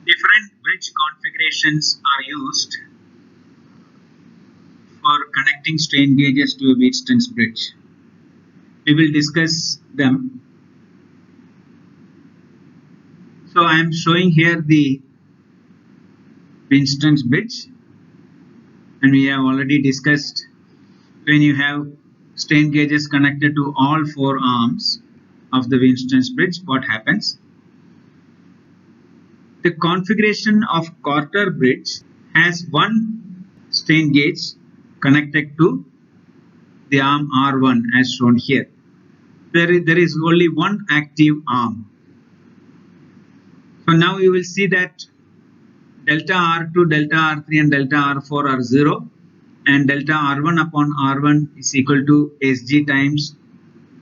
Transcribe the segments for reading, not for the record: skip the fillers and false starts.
Different bridge configurations are used for connecting strain gauges to a Wheatstone's bridge. We will discuss them. So I am showing here the Wheatstone's bridge, and we have already discussed when you have strain gauges connected to all four arms of the Wheatstone's bridge, what happens. The configuration of quarter bridge has one strain gauge connected to the arm R1 as shown here. There is only one active arm. So now you will see that delta R2, delta R3 and delta R4 are 0, and delta R1 upon R1 is equal to Sg times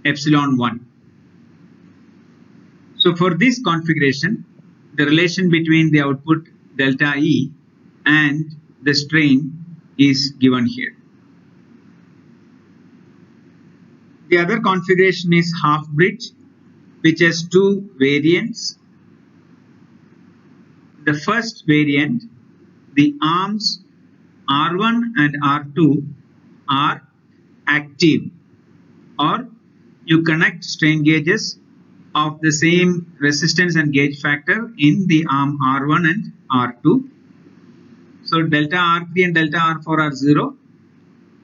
epsilon 1. So for this configuration, the relation between the output delta E and the strain is given here. The other configuration is half bridge, which has two variants. The first variant, the arms R1 and R2 are active, or you connect strain gauges of the same resistance and gauge factor in the arm R1 and R2. So delta R3 and delta R4 are 0.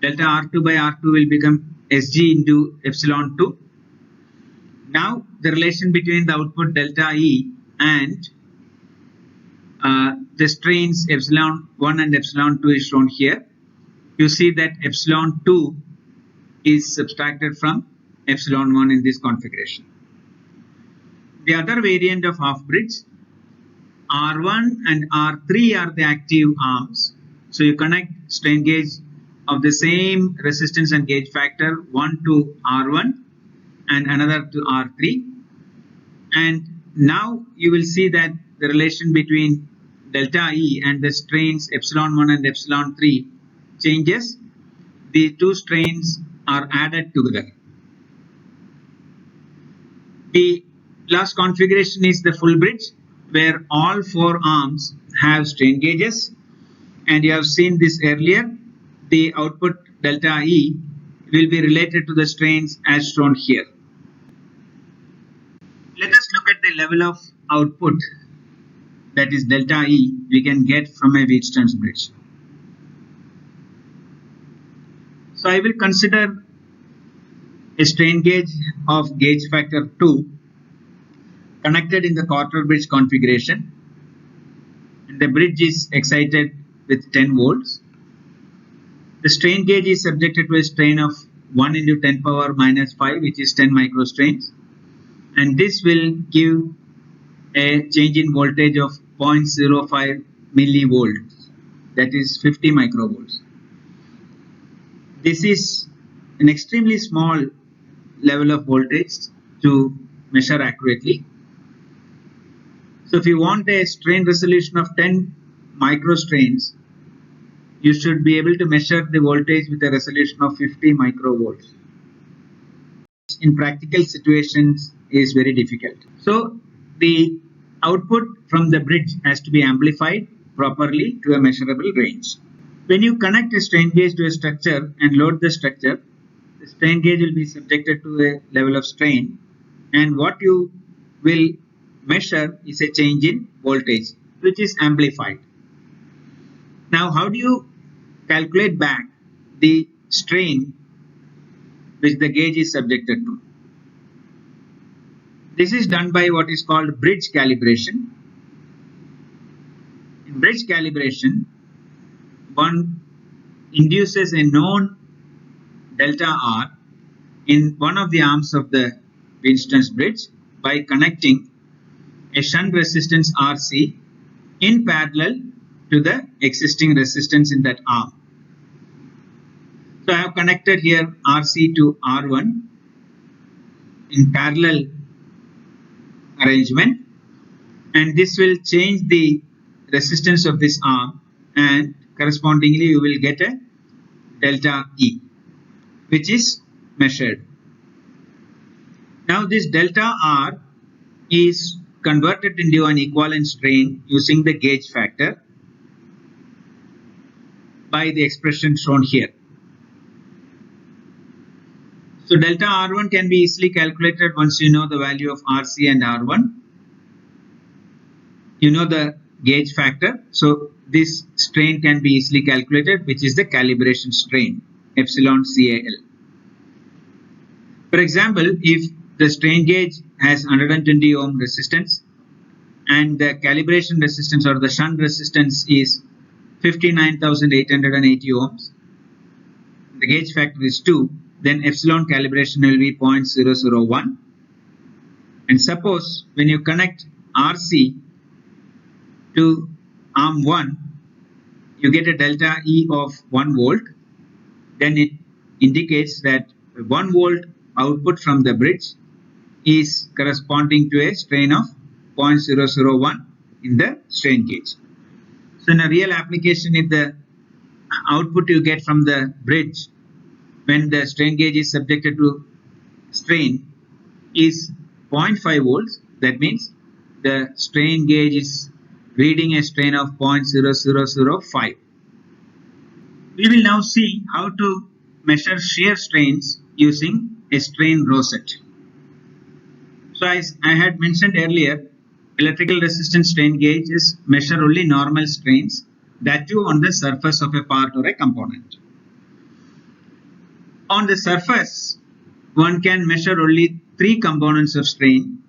Delta R2 by R2 will become Sg into epsilon 2. Now the relation between the output delta E and the strains epsilon 1 and epsilon 2 is shown here. You see that epsilon 2 is subtracted from epsilon 1 in this configuration. The other variant of half bridge, R1 and R3 are the active arms. So you connect strain gauge of the same resistance and gauge factor, one to R1 and another to R3. And now you will see that the relation between delta E and the strains epsilon 1 and epsilon 3 changes. The two strains are added together. The last configuration is the full bridge, where all four arms have strain gauges, and you have seen this earlier. The output delta E will be related to the strains as shown here. Let us look at the level of output, that is delta E, we can get from a Wheatstone's bridge. So I will consider a strain gauge of gauge factor 2 connected in the quarter bridge configuration, and the bridge is excited with 10 volts. The strain gauge is subjected to a strain of 1 into 10 power minus 5, which is 10 microstrains, and this will give a change in voltage of 0.05 millivolts, that is 50 microvolts. This is an extremely small level of voltage to measure accurately. So if you want a strain resolution of 10 microstrains, you should be able to measure the voltage with a resolution of 50 microvolts. In practical situations is very difficult. So the output from the bridge has to be amplified properly to a measurable range. When you connect a strain gauge to a structure and load the structure, the strain gauge will be subjected to a level of strain, and what you will measure is a change in voltage, which is amplified. Now, how do you calculate back the strain which the gauge is subjected to? This is done by what is called bridge calibration. In bridge calibration, one induces a known delta R in one of the arms of the Wheatstone's bridge by connecting a shunt resistance RC in parallel to the existing resistance in that arm. So I have connected here RC to R1 in parallel arrangement, and this will change the resistance of this arm, and correspondingly you will get a delta E, which is measured. Now this delta R is convert it into an equivalent strain using the gauge factor by the expression shown here. So delta R1 can be easily calculated once you know the value of RC and R1. You know the gauge factor, so this strain can be easily calculated, which is the calibration strain, epsilon CAL. For example, if the strain gauge has 120 ohm resistance and the calibration resistance or the shunt resistance is 59,880 ohms, the gauge factor is 2, then epsilon calibration will be 0.001. And suppose when you connect RC to arm 1, you get a delta E of 1 volt, then it indicates that 1 volt output from the bridge is corresponding to a strain of 0.001 in the strain gauge. So in a real application, if the output you get from the bridge when the strain gauge is subjected to strain is 0.5 volts, that means the strain gauge is reading a strain of 0.0005. We will now see how to measure shear strains using a strain rosette. So as I had mentioned earlier, electrical resistance strain gauges measure only normal strains, that too on the surface of a part or a component. On the surface, one can measure only 3 components of strain: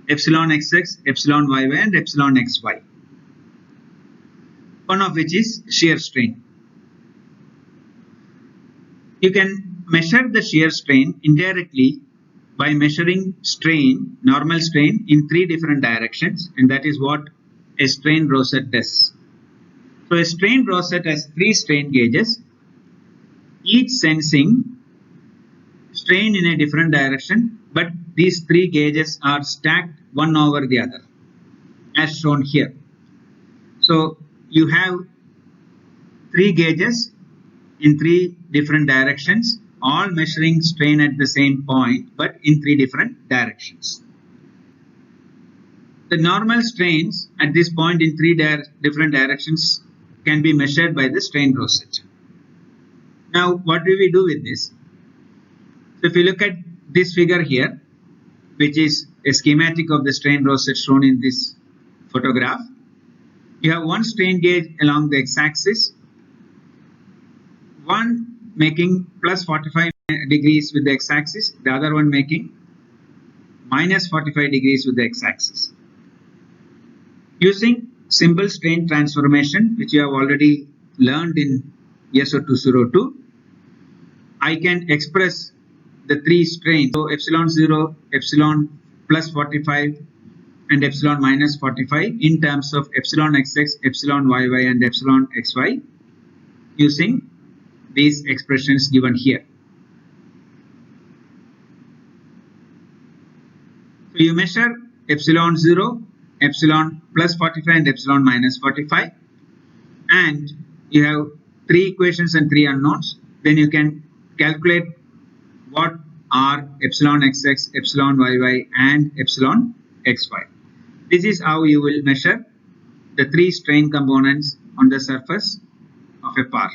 epsilon xx, epsilon yy and epsilon xy, one of which is shear strain. You can measure the shear strain indirectly by measuring strain, normal strain, in 3 different directions, and that is what a strain rosette does. So a strain rosette has 3 strain gauges, each sensing strain in a different direction, but these 3 gauges are stacked one over the other as shown here. So you have 3 gauges in 3 different directions, all measuring strain at the same point but in 3 different directions. The normal strains at this point in 3 different directions can be measured by the strain rosette. Now what do we do with this? So if you look at this figure here, which is a schematic of the strain rosette shown in this photograph, you have one strain gauge along the x-axis, one making plus 45 degrees with the x-axis, the other one making minus 45 degrees with the x-axis. Using simple strain transformation, which you have already learned in SO 202, I can express the 3 strains, so epsilon 0, epsilon plus 45 and epsilon minus 45 in terms of epsilon xx, epsilon yy and epsilon xy using these expressions given here. So you measure epsilon 0, epsilon plus 45 and epsilon minus 45, and you have 3 equations and 3 unknowns. Then you can calculate what are epsilon xx, epsilon yy and epsilon xy. This is how you will measure the 3 strain components on the surface of a part.